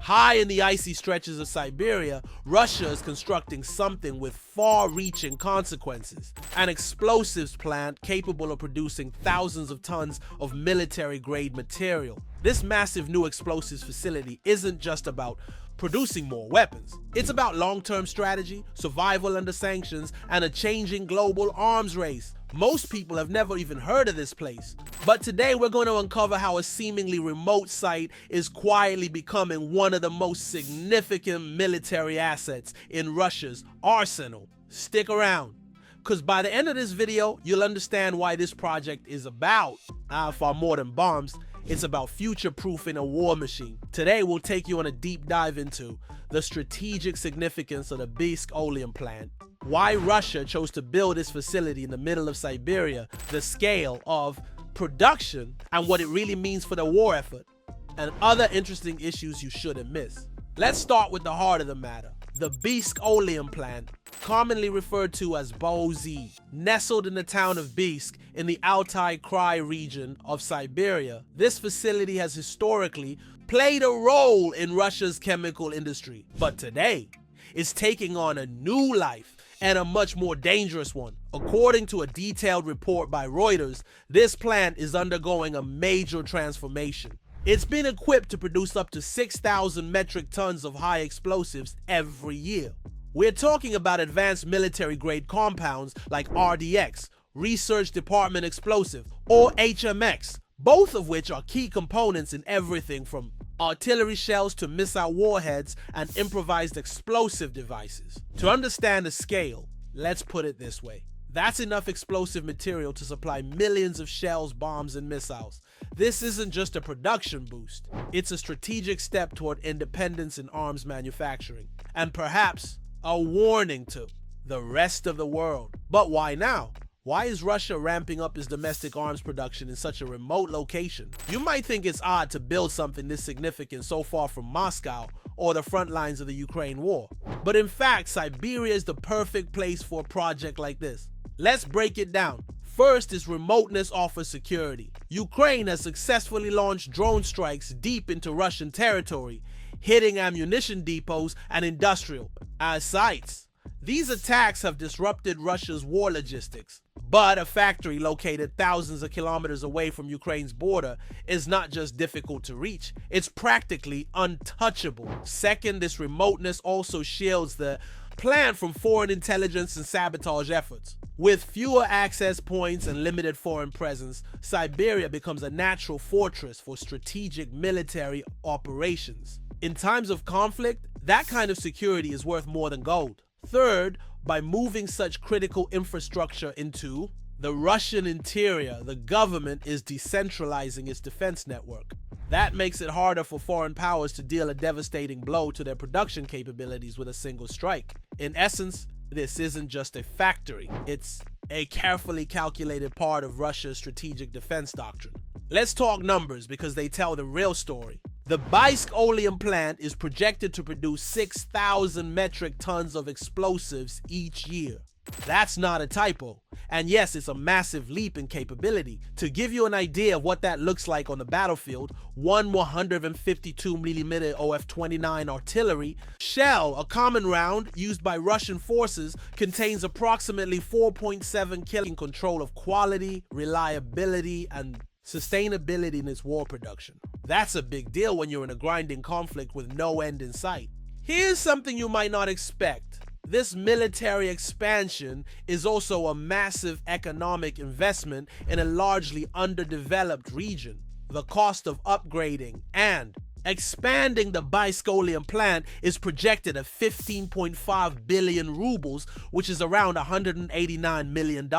High in the icy stretches of Siberia, Russia is constructing something with far-reaching consequences. An explosives plant capable of producing thousands of tons of military-grade material. This massive new explosives facility isn't just about producing more weapons. It's about long-term strategy, survival under sanctions, and a changing global arms race. Most people have never even heard of this place. But today we're going to uncover how a seemingly remote site is quietly becoming one of the most significant military assets in Russia's arsenal. Stick around, because by the end of this video, you'll understand why this project is about, far more than bombs, it's about future-proofing a war machine. Today we'll take you on a deep dive into the strategic significance of the Biysk Oleum Plant, why Russia chose to build this facility in the middle of Siberia, the scale of production, and what it really means for the war effort, and other interesting issues you shouldn't miss. Let's start with the heart of the matter. The Biysk Oleum Plant, commonly referred to as BOZ, nestled in the town of Biysk in the Altai Krai region of Siberia. This facility has historically played a role in Russia's chemical industry, but today it's taking on a new life, and a much more dangerous one. According to a detailed report by Reuters, this plant is undergoing a major transformation. It's been equipped to produce up to 6,000 metric tons of high explosives every year. We're talking about advanced military-grade compounds like RDX, Research Department Explosive, or HMX, both of which are key components in everything from artillery shells to missile warheads and improvised explosive devices. To understand the scale, let's put it this way. That's enough explosive material to supply millions of shells, bombs, and missiles. This isn't just a production boost. It's a strategic step toward independence in arms manufacturing, and perhaps a warning to the rest of the world. But why now? Why is Russia ramping up its domestic arms production in such a remote location? You might think it's odd to build something this significant so far from Moscow or the front lines of the Ukraine war. But in fact, Siberia is the perfect place for a project like this. Let's break it down. First, its remoteness offers security. Ukraine has successfully launched drone strikes deep into Russian territory, hitting ammunition depots and industrial sites. These attacks have disrupted Russia's war logistics. But a factory located thousands of kilometers away from Ukraine's border is not just difficult to reach, it's practically untouchable. Second, this remoteness also shields the plant from foreign intelligence and sabotage efforts. With fewer access points and limited foreign presence, Siberia becomes a natural fortress for strategic military operations. In times of conflict, that kind of security is worth more than gold. Third, by moving such critical infrastructure into the Russian interior, the government is decentralizing its defense network. That makes it harder for foreign powers to deal a devastating blow to their production capabilities with a single strike. In essence, this isn't just a factory, it's a carefully calculated part of Russia's strategic defense doctrine. Let's talk numbers because they tell the real story. The Biysk Oleum Plant is projected to produce 6,000 metric tons of explosives each year. That's not a typo. And yes, it's a massive leap in capability. To give you an idea of what that looks like on the battlefield, one 152mm OF-29 artillery shell, a common round used by Russian forces, contains approximately 4.7 kg in control of quality, reliability, and sustainability in its war production. That's a big deal when you're in a grinding conflict with no end in sight. Here's something you might not expect. This military expansion is also a massive economic investment in a largely underdeveloped region. The cost of upgrading and expanding the Biysk Oleum Plant is projected at 15.5 billion rubles, which is around $189 million.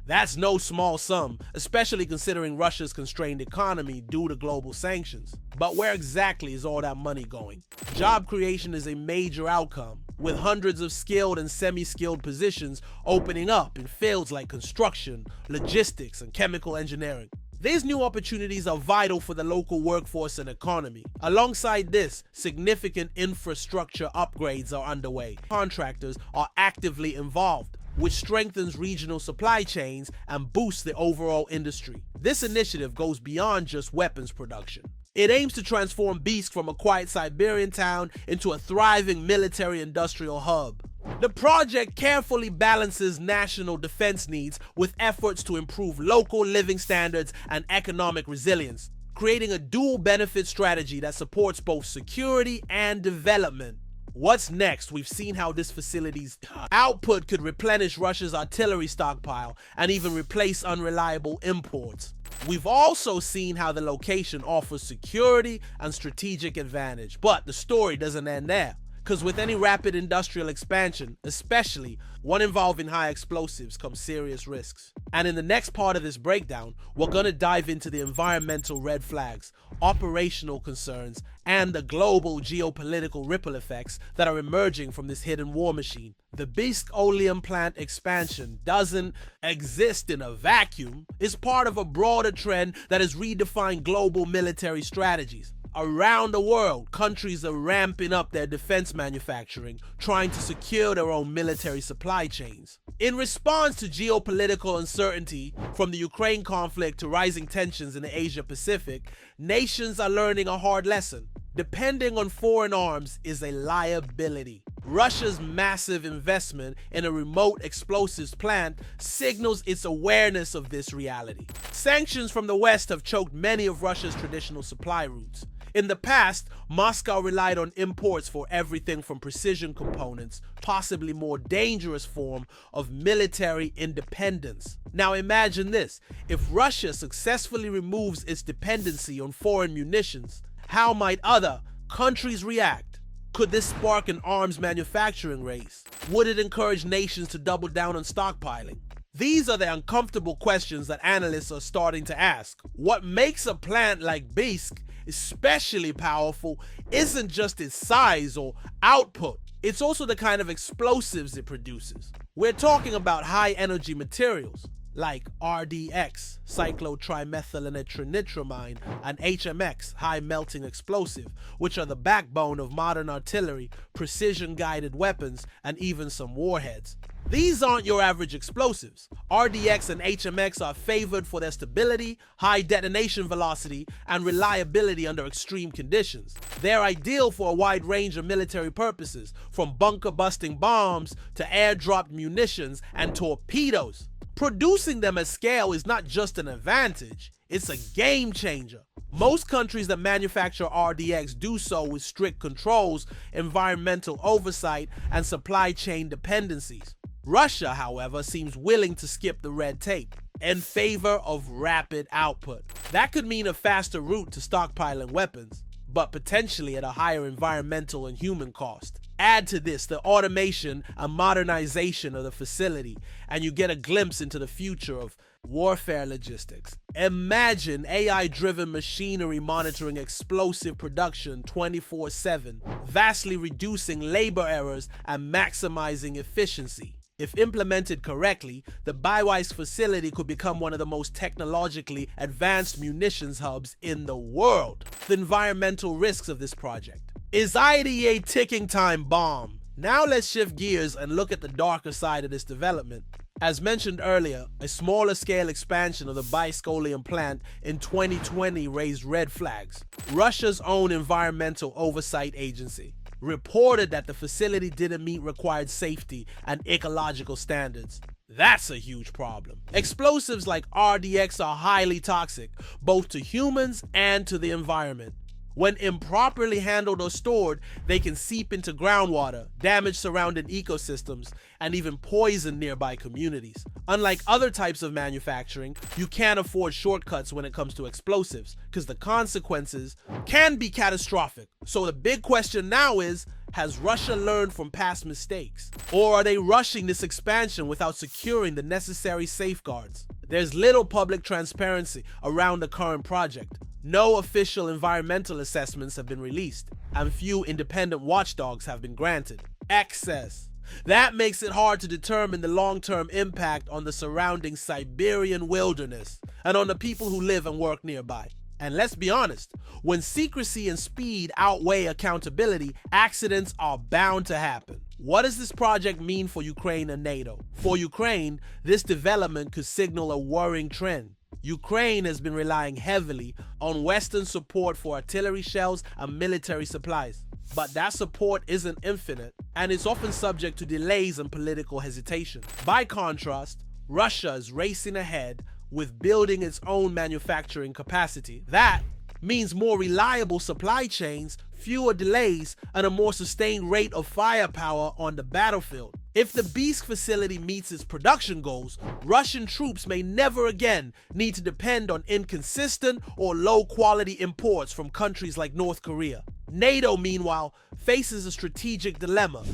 That's no small sum, especially considering Russia's constrained economy due to global sanctions. But where exactly is all that money going? Job creation is a major outcome, with hundreds of skilled and semi-skilled positions opening up in fields like construction, logistics, and chemical engineering. These new opportunities are vital for the local workforce and economy. Alongside this, significant infrastructure upgrades are underway. Contractors are actively involved, which strengthens regional supply chains and boosts the overall industry. This initiative goes beyond just weapons production. It aims to transform Biysk from a quiet Siberian town into a thriving military-industrial hub. The project carefully balances national defense needs with efforts to improve local living standards and economic resilience, creating a dual-benefit strategy that supports both security and development. What's next? We've seen how this facility's output could replenish Russia's artillery stockpile and even replace unreliable imports. We've also seen how the location offers security and strategic advantage. But the story doesn't end there, because with any rapid industrial expansion, especially one involving high explosives, come serious risks. And in the next part of this breakdown, we're going to dive into the environmental red flags, operational concerns, and the global geopolitical ripple effects that are emerging from this hidden war machine. The Biysk plant expansion doesn't exist in a vacuum. It's part of a broader trend that has redefined global military strategies. Around the world, countries are ramping up their defense manufacturing, trying to secure their own military supply chains. In response to geopolitical uncertainty, from the Ukraine conflict to rising tensions in the Asia-Pacific, nations are learning a hard lesson. Depending on foreign arms is a liability. Russia's massive investment in a remote explosives plant signals its awareness of this reality. Sanctions from the West have choked many of Russia's traditional supply routes. In the past, Moscow relied on imports for everything from precision components, possibly more dangerous form of military independence. Now imagine this: if Russia successfully removes its dependency on foreign munitions, how might other countries react? Could this spark an arms manufacturing race? Would it encourage nations to double down on stockpiling? These are the uncomfortable questions that analysts are starting to ask. What makes a plant like Biysk especially powerful isn't just its size or output, it's also the kind of explosives it produces. We're talking about high energy materials like RDX, cyclotrimethylenitramine, and HMX, high melting explosive, which are the backbone of modern artillery, precision guided weapons, and even some warheads. These aren't your average explosives. RDX and HMX are favored for their stability, high detonation velocity, and reliability under extreme conditions. They're ideal for a wide range of military purposes, from bunker-busting bombs to airdropped munitions and torpedoes. Producing them at scale is not just an advantage, it's a game changer. Most countries that manufacture RDX do so with strict controls, environmental oversight, and supply chain dependencies. Russia, however, seems willing to skip the red tape in favor of rapid output. That could mean a faster route to stockpiling weapons, but potentially at a higher environmental and human cost. Add to this the automation and modernization of the facility, and you get a glimpse into the future of warfare logistics. Imagine AI-driven machinery monitoring explosive production 24/7, vastly reducing labor errors and maximizing efficiency. If implemented correctly, the Biysk facility could become one of the most technologically advanced munitions hubs in the world. The environmental risks of this project. Is IDE a ticking time bomb? Now let's shift gears and look at the darker side of this development. As mentioned earlier, a smaller scale expansion of the Biysk plant in 2020 raised red flags. Russia's own environmental oversight agency reported that the facility didn't meet required safety and ecological standards. That's a huge problem. Explosives like RDX are highly toxic, both to humans and to the environment. When improperly handled or stored, they can seep into groundwater, damage surrounding ecosystems, and even poison nearby communities. Unlike other types of manufacturing, you can't afford shortcuts when it comes to explosives, because the consequences can be catastrophic. So the big question now is, has Russia learned from past mistakes? Or are they rushing this expansion without securing the necessary safeguards? There's little public transparency around the current project. No official environmental assessments have been released, and few independent watchdogs have been granted. Excess. That makes it hard to determine the long-term impact on the surrounding Siberian wilderness and on the people who live and work nearby. And let's be honest, when secrecy and speed outweigh accountability, accidents are bound to happen. What does this project mean for Ukraine and NATO? For Ukraine, this development could signal a worrying trend. Ukraine has been relying heavily on Western support for artillery shells and military supplies. But that support isn't infinite, and is often subject to delays and political hesitation. By contrast, Russia is racing ahead with building its own manufacturing capacity. That means more reliable supply chains, fewer delays, and a more sustained rate of firepower on the battlefield. If the Biysk facility meets its production goals, Russian troops may never again need to depend on inconsistent or low-quality imports from countries like North Korea. NATO, meanwhile, faces a strategic dilemma.